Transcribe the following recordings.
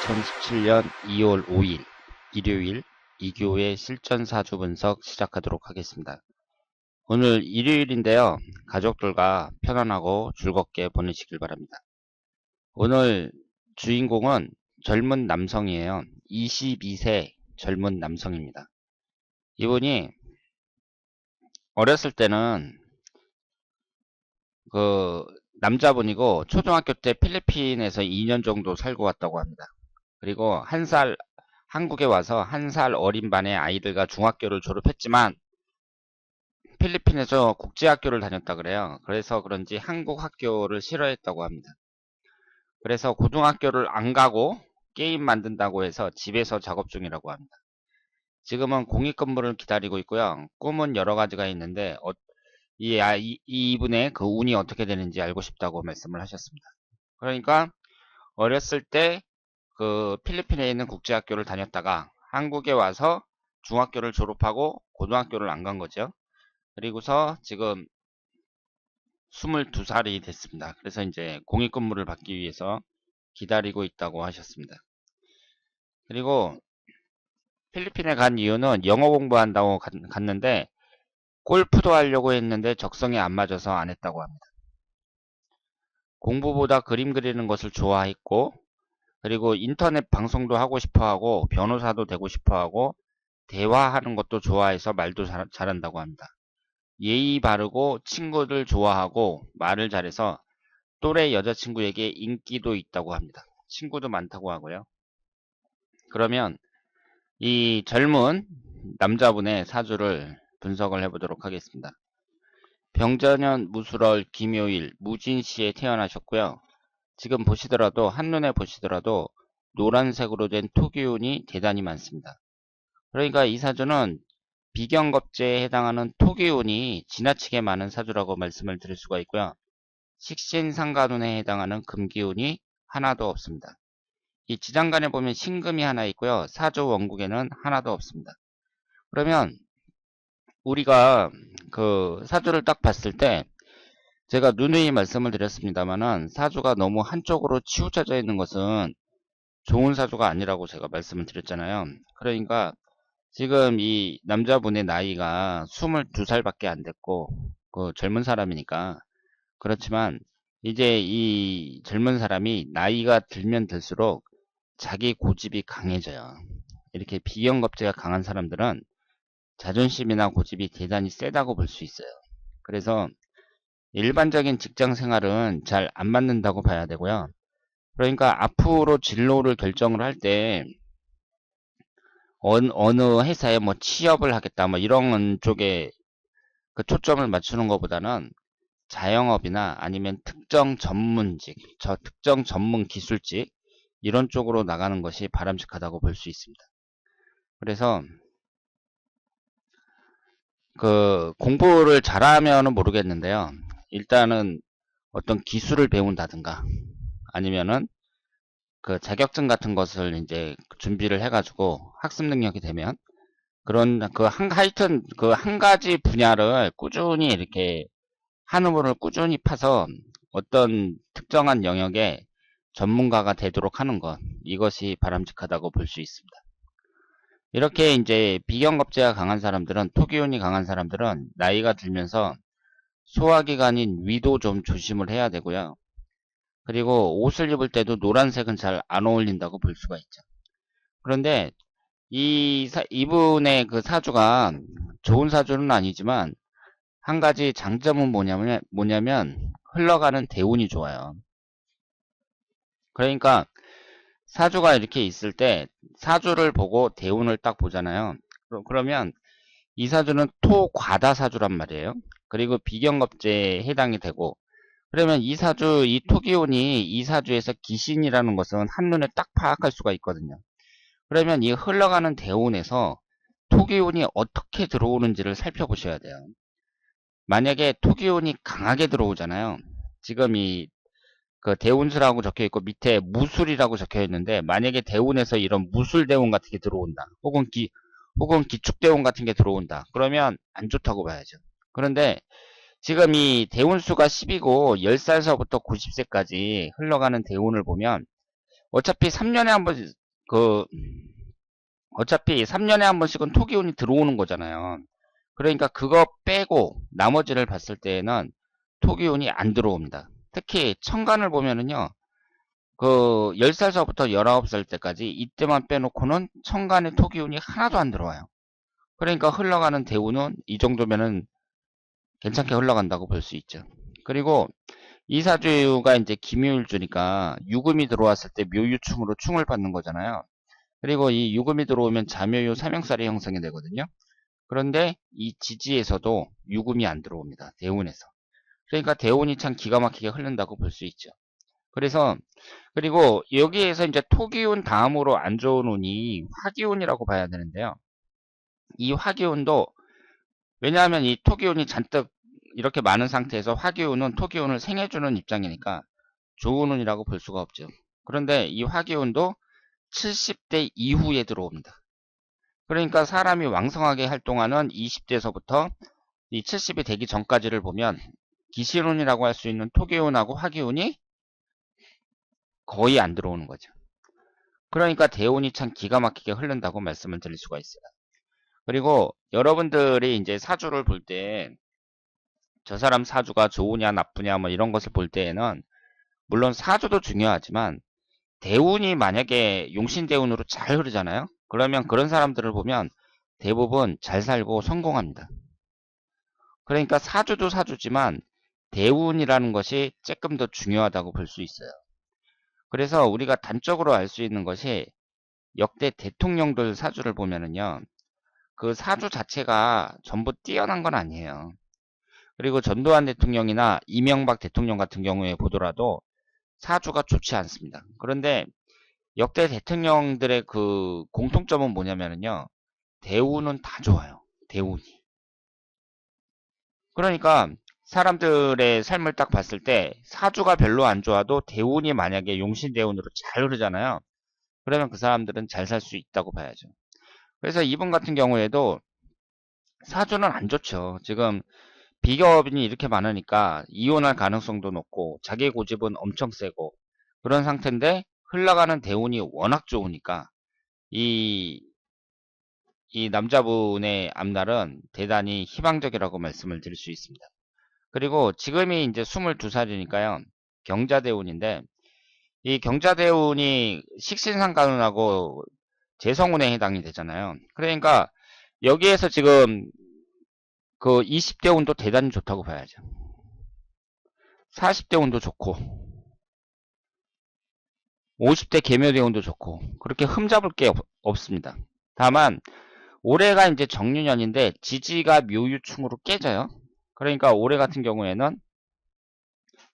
2017년 2월 5일 일요일 이교의 실전 사주 분석 시작하도록 하겠습니다. 오늘 일요일인데요. 가족들과 편안하고 즐겁게 보내시길 바랍니다. 오늘 주인공은 젊은 남성이에요. 22세 젊은 남성입니다. 이분이 어렸을 때는 그 남자분이고 초등학교 때 필리핀에서 2년 정도 살고 왔다고 합니다. 그리고 한국에 와서 한 살 어린 반의 아이들과 중학교를 졸업했지만 필리핀에서 국제학교를 다녔다 그래요. 그래서 그런지 한국 학교를 싫어했다고 합니다. 그래서 고등학교를 안 가고 게임 만든다고 해서 집에서 작업 중이라고 합니다. 지금은 공익근무를 기다리고 있고요. 꿈은 여러 가지가 있는데 이분의 그 운이 어떻게 되는지 알고 싶다고 말씀을 하셨습니다. 그러니까 어렸을 때 그 필리핀에 있는 국제학교를 다녔다가 한국에 와서 중학교를 졸업하고 고등학교를 안 간 거죠. 그리고서 지금 22살이 됐습니다. 그래서 이제 공익근무를 받기 위해서 기다리고 있다고 하셨습니다. 그리고 필리핀에 간 이유는 영어 공부한다고 갔는데 골프도 하려고 했는데 적성에 안 맞아서 안 했다고 합니다. 공부보다 그림 그리는 것을 좋아했고 그리고 인터넷 방송도 하고 싶어하고 변호사도 되고 싶어하고 대화하는 것도 좋아해서 말도 잘한다고 합니다. 예의 바르고 친구들 좋아하고 말을 잘해서 또래 여자친구에게 인기도 있다고 합니다. 친구도 많다고 하고요. 그러면 이 젊은 남자분의 사주를 분석을 해보도록 하겠습니다. 병자년 무술월 김요일 무진시에 태어나셨고요. 지금 보시더라도 한눈에 보시더라도 노란색으로 된 토기운이 대단히 많습니다. 그러니까 이 사주는 비경겁제에 해당하는 토기운이 지나치게 많은 사주라고 말씀을 드릴 수가 있고요. 식신상간운에 해당하는 금기운이 하나도 없습니다. 이 지장간에 보면 신금이 하나 있고요. 사주 원국에는 하나도 없습니다. 그러면 우리가 그 사주를 딱 봤을 때 제가 누누이 말씀을 드렸습니다만은 사주가 너무 한쪽으로 치우쳐져 있는 것은 좋은 사주가 아니라고 제가 말씀을 드렸잖아요. 그러니까 지금 이 남자분의 나이가 22살밖에 안 됐고 그 젊은 사람이니까 그렇지만 이제 이 젊은 사람이 나이가 들면 들수록 자기 고집이 강해져요. 이렇게 비경겁제가 강한 사람들은 자존심이나 고집이 대단히 세다고 볼 수 있어요. 그래서 일반적인 직장 생활은 잘 안 맞는다고 봐야 되고요. 그러니까 앞으로 진로를 결정을 할 때 어느 회사에 뭐 취업을 하겠다 뭐 이런 쪽에 그 초점을 맞추는 것보다는 자영업이나 아니면 특정 전문직, 특정 전문 기술직 이런 쪽으로 나가는 것이 바람직하다고 볼 수 있습니다. 그래서 그 공부를 잘하면은 모르겠는데요. 일단은 어떤 기술을 배운다든가 아니면은 그 자격증 같은 것을 이제 준비를 해가지고 학습 능력이 되면 그런 하여튼 그 한 가지 분야를 꾸준히 이렇게 한우물을 꾸준히 파서 어떤 특정한 영역에 전문가가 되도록 하는 것 이것이 바람직하다고 볼 수 있습니다. 이렇게 이제 비경겁제가 강한 사람들은 토기운이 강한 사람들은 나이가 들면서 소화기관인 위도 좀 조심을 해야 되고요. 그리고 옷을 입을 때도 노란색은 잘 안 어울린다고 볼 수가 있죠. 그런데 이분의 그 사주가 좋은 사주는 아니지만 한 가지 장점은 뭐냐면 흘러가는 대운이 좋아요. 그러니까 사주가 이렇게 있을 때 사주를 보고 대운을 딱 보잖아요. 그러면 이 사주는 토과다 사주란 말이에요. 그리고 비경겁제에 해당이 되고 그러면 이 사주, 이 토기운이 이 사주에서 기신이라는 것은 한눈에 딱 파악할 수가 있거든요. 그러면 이 흘러가는 대운에서 토기운이 어떻게 들어오는지를 살펴보셔야 돼요. 만약에 토기운이 강하게 들어오잖아요. 지금 그 대운수라고 적혀 있고 밑에 무술이라고 적혀 있는데 만약에 대운에서 이런 무술 대운 같은 게 들어온다. 혹은 기축 대운 같은 게 들어온다. 그러면 안 좋다고 봐야죠. 그런데 지금 이 대운수가 10이고 10살서부터 90세까지 흘러가는 대운을 보면 어차피 3년에 한 번, 그, 어차피 3년에 한 번씩은 토기운이 들어오는 거잖아요. 그러니까 그거 빼고 나머지를 봤을 때에는 토기운이 안 들어옵니다. 특히 천간을 보면은요. 그 10살서부터 19살 때까지 이때만 빼놓고는 천간에 토기운이 하나도 안 들어와요. 그러니까 흘러가는 대운은 이 정도면은 괜찮게 흘러간다고 볼 수 있죠. 그리고 이사주가 이제 기묘일주니까 유금이 들어왔을 때 묘유충으로 충을 받는 거잖아요. 그리고 이 유금이 들어오면 자묘유 삼형살이 형성이 되거든요. 그런데 이 지지에서도 유금이 안 들어옵니다. 대운에서. 그러니까 대운이 참 기가 막히게 흐른다고 볼 수 있죠. 그래서 그리고 여기에서 이제 토기운 다음으로 안 좋은 운이 화기운이라고 봐야 되는데요. 이 화기운도 왜냐하면 이 토기운이 잔뜩 이렇게 많은 상태에서 화기운은 토기운을 생해주는 입장이니까 좋은 운이라고 볼 수가 없죠. 그런데 이 화기운도 70대 이후에 들어옵니다. 그러니까 사람이 왕성하게 활동하는 20대에서부터 이 70이 되기 전까지를 보면 기신운이라고 할 수 있는 토기운하고 화기운이 거의 안 들어오는 거죠. 그러니까 대운이 참 기가 막히게 흐른다고 말씀을 드릴 수가 있어요. 그리고 여러분들이 이제 사주를 볼 때 저 사람 사주가 좋으냐 나쁘냐 뭐 이런 것을 볼 때에는 물론 사주도 중요하지만 대운이 만약에 용신대운으로 잘 흐르잖아요. 그러면 그런 사람들을 보면 대부분 잘 살고 성공합니다. 그러니까 사주도 사주지만 대운이라는 것이 조금 더 중요하다고 볼 수 있어요. 그래서 우리가 단적으로 알 수 있는 것이 역대 대통령들 사주를 보면은요. 그 사주 자체가 전부 뛰어난 건 아니에요. 그리고 전두환 대통령이나 이명박 대통령 같은 경우에 보더라도 사주가 좋지 않습니다. 그런데 역대 대통령들의 그 공통점은 뭐냐면요. 대우는 다 좋아요. 대운이. 그러니까 사람들의 삶을 딱 봤을 때 사주가 별로 안 좋아도 대운이 만약에 용신대운으로 잘 흐르잖아요. 그러면 그 사람들은 잘 살 수 있다고 봐야죠. 그래서 이분 같은 경우에도 사주는 안 좋죠. 지금 비교업인이 이렇게 많으니까 이혼할 가능성도 높고 자기 고집은 엄청 세고 그런 상태인데 흘러가는 대운이 워낙 좋으니까 이, 이 남자분의 앞날은 대단히 희망적이라고 말씀을 드릴 수 있습니다. 그리고 지금이 이제 22살이니까요. 경자대운인데 이 경자대운이 식신상관운하고 재성운에 해당이 되잖아요. 그러니까 여기에서 지금 그 20대 운도 대단히 좋다고 봐야죠. 40대 운도 좋고 50대 계묘대운도 좋고 그렇게 흠잡을 게 없습니다. 다만 올해가 이제 정유년인데 지지가 묘유충으로 깨져요. 그러니까 올해 같은 경우에는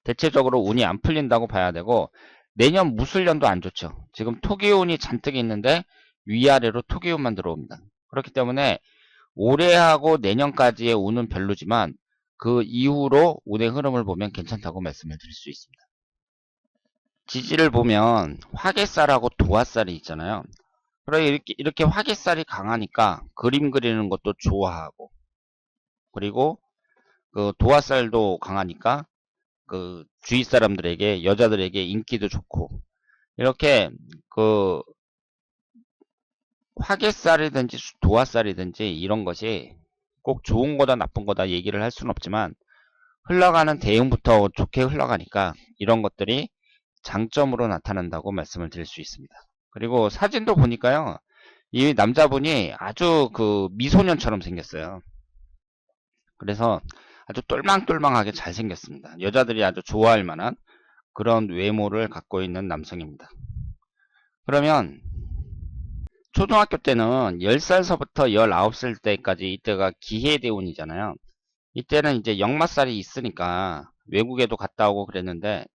대체적으로 운이 안 풀린다고 봐야 되고 내년 무술년도 안 좋죠. 지금 토기운이 잔뜩 있는데 위아래로 토기운만 들어옵니다. 그렇기 때문에 올해하고 내년까지의 운은 별로지만 그 이후로 운의 흐름을 보면 괜찮다고 말씀을 드릴 수 있습니다. 지지를 보면 화개살하고 도화살이 있잖아요. 그래 이렇게 화개살이 강하니까 그림 그리는 것도 좋아하고 그리고 그 도화살도 강하니까 그 주위 사람들에게 여자들에게 인기도 좋고 이렇게 그 화개살이든지 도화살이든지 이런 것이 꼭 좋은 거다 나쁜 거다 얘기를 할 수는 없지만 흘러가는 대응부터 좋게 흘러가니까 이런 것들이 장점으로 나타난다고 말씀을 드릴 수 있습니다. 그리고 사진도 보니까요. 이 남자분이 아주 그 미소년처럼 생겼어요. 그래서 아주 똘망똘망하게 잘생겼습니다. 여자들이 아주 좋아할 만한 그런 외모를 갖고 있는 남성입니다. 그러면 초등학교 때는 10살서부터 19살 때까지 이때가 기해대운이잖아요. 이때는 이제 역마살이 있으니까 외국에도 갔다 오고 그랬는데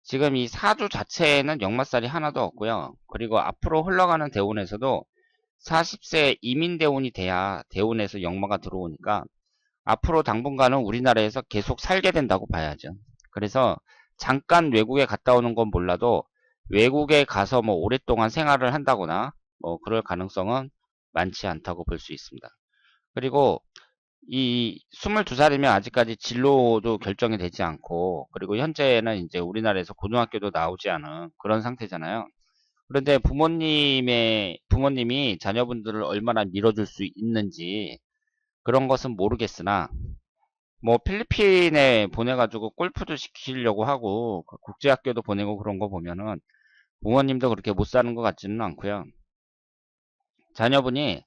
지금 이 사주 자체에는 역마살이 하나도 없고요. 그리고 앞으로 흘러가는 대운에서도 40세 이민대운이 돼야 대운에서 역마가 들어오니까 앞으로 당분간은 우리나라에서 계속 살게 된다고 봐야죠. 그래서 잠깐 외국에 갔다 오는 건 몰라도 외국에 가서 뭐 오랫동안 생활을 한다거나 뭐 그럴 가능성은 많지 않다고 볼 수 있습니다. 그리고 이 22살이면 아직까지 진로도 결정이 되지 않고 그리고 현재는 이제 우리나라에서 고등학교도 나오지 않은 그런 상태잖아요. 그런데 부모님이 자녀분들을 얼마나 밀어줄 수 있는지 그런 것은 모르겠으나, 뭐 필리핀에 보내가지고 골프도 시키려고 하고 그 국제학교도 보내고 그런 거 보면은 부모님도 그렇게 못 사는 것 같지는 않고요. 자녀분이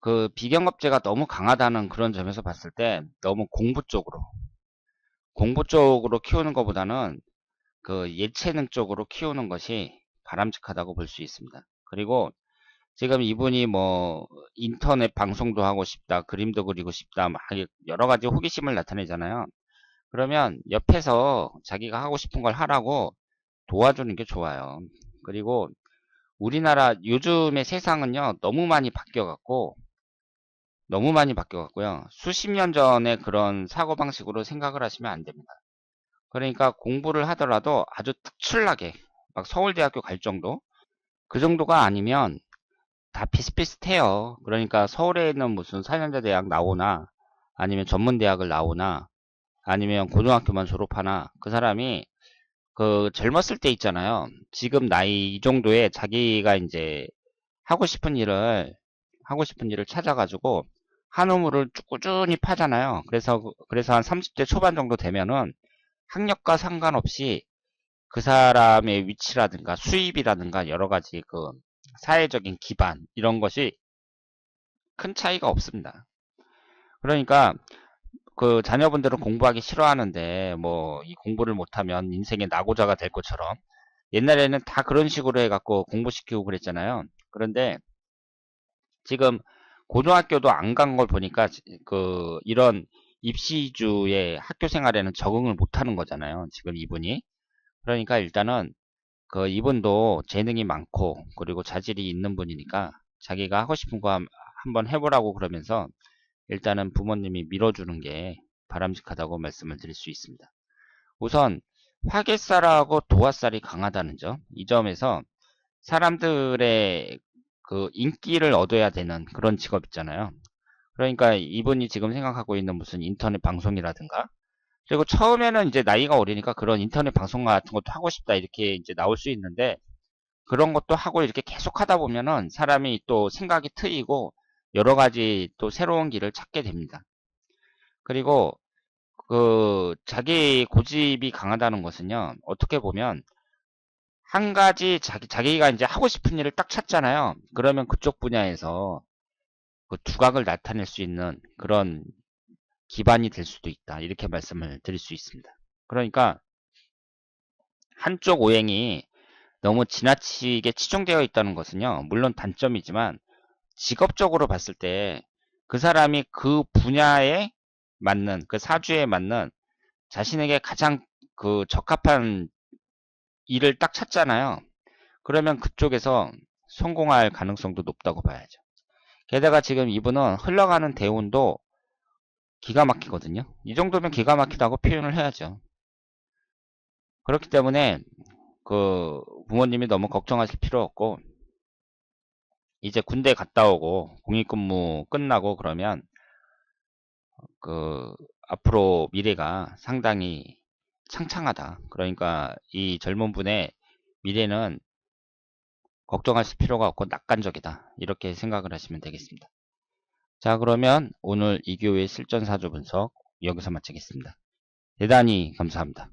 그 비경업제가 너무 강하다는 그런 점에서 봤을 때 너무 공부 쪽으로 키우는 것보다는 그 예체능 쪽으로 키우는 것이 바람직하다고 볼 수 있습니다. 그리고 지금 이분이 뭐 인터넷 방송도 하고 싶다, 그림도 그리고 싶다, 막 여러 가지 호기심을 나타내잖아요. 그러면 옆에서 자기가 하고 싶은 걸 하라고 도와주는 게 좋아요. 그리고 우리나라 요즘의 세상은요, 너무 많이 바뀌어갖고요. 수십 년 전에 그런 사고방식으로 생각을 하시면 안 됩니다. 그러니까 공부를 하더라도 아주 특출나게, 막 서울대학교 갈 정도? 그 정도가 아니면 다 비슷비슷해요. 그러니까 서울에 있는 무슨 4년제 대학 나오나, 아니면 전문대학을 나오나, 아니면 고등학교만 졸업하나, 그 사람이 그 젊었을 때 있잖아요. 지금 나이 이 정도에 자기가 이제 하고 싶은 일을 하고 싶은 일을 찾아가지고 한 우물을 쭉 꾸준히 파잖아요. 그래서 한 30대 초반 정도 되면은 학력과 상관없이 그 사람의 위치라든가 수입이라든가 여러 가지 그 사회적인 기반 이런 것이 큰 차이가 없습니다. 그러니까 그 자녀분들은 공부하기 싫어하는데 뭐 이 공부를 못하면 인생의 낙오자가 될 것처럼 옛날에는 다 그런 식으로 해갖고 공부시키고 그랬잖아요. 그런데 지금 고등학교도 안 간 걸 보니까 그 이런 입시주의 학교 생활에는 적응을 못하는 거잖아요. 지금 이분이. 그러니까 일단은 그 이분도 재능이 많고 그리고 자질이 있는 분이니까 자기가 하고 싶은 거 한번 해보라고 그러면서 일단은 부모님이 밀어주는 게 바람직하다고 말씀을 드릴 수 있습니다. 우선 화개살하고 도화살이 강하다는 점, 이 점에서 사람들의 그 인기를 얻어야 되는 그런 직업 있잖아요. 그러니까 이분이 지금 생각하고 있는 무슨 인터넷 방송이라든가, 그리고 처음에는 이제 나이가 어리니까 그런 인터넷 방송 같은 것도 하고 싶다 이렇게 이제 나올 수 있는데, 그런 것도 하고 이렇게 계속 하다 보면은 사람이 또 생각이 트이고 여러 가지 또 새로운 길을 찾게 됩니다. 그리고 그 자기 고집이 강하다는 것은요, 어떻게 보면 한 가지 자기가 이제 하고 싶은 일을 딱 찾잖아요. 그러면 그쪽 분야에서 그 두각을 나타낼 수 있는 그런 기반이 될 수도 있다. 이렇게 말씀을 드릴 수 있습니다. 그러니까 한쪽 오행이 너무 지나치게 치중되어 있다는 것은요, 물론 단점이지만 직업적으로 봤을 때 그 사람이 그 분야에 맞는, 그 사주에 맞는 자신에게 가장 그 적합한 일을 딱 찾잖아요. 그러면 그쪽에서 성공할 가능성도 높다고 봐야죠. 게다가 지금 이분은 흘러가는 대운도 기가 막히거든요. 이 정도면 기가 막히다고 표현을 해야죠. 그렇기 때문에 그 부모님이 너무 걱정하실 필요 없고, 이제 군대 갔다 오고 공익근무 끝나고 그러면 그 앞으로 미래가 상당히 창창하다. 그러니까 이 젊은 분의 미래는 걱정하실 필요가 없고 낙관적이다. 이렇게 생각을 하시면 되겠습니다. 자, 그러면 오늘 이교의 실전사주 분석 여기서 마치겠습니다. 대단히 감사합니다.